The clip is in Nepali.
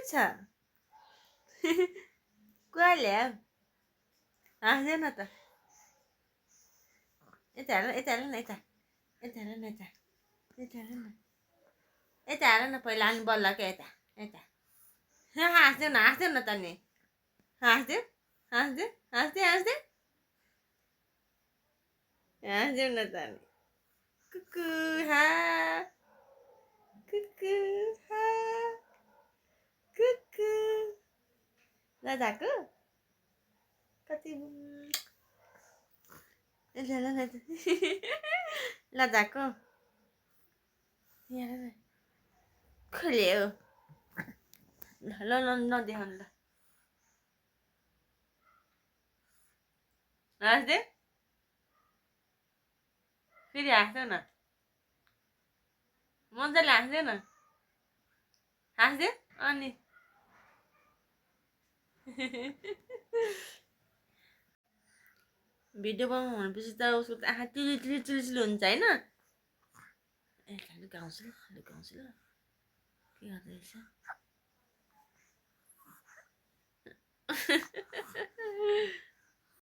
छ कहिले हाँस्दैन त यता हेर यता हेर न यता यता हेर न यता यता हेर न यता हेर न पहिला अनि बल्ल क्या यता यता हाँस्देऊ न त नि हाँस्देऊ हाँस्देऊ हाँस्दै हाँस्दै हाँस्देऊ न त नि कुकु हा कुकु हा कुकु लजाको कति लजाको यहाँ खोल्यो ल नदेखाउनु ल हाँस्दे फेरि हाँस्देऊ न मजाले हाँस्देऊ न हाँस्देऊ अनि भिडियो बनाउनु भनेपछि त उसको त आँखा चिली हुन्छ होइन ए गाउँछु ल के गर्दैछ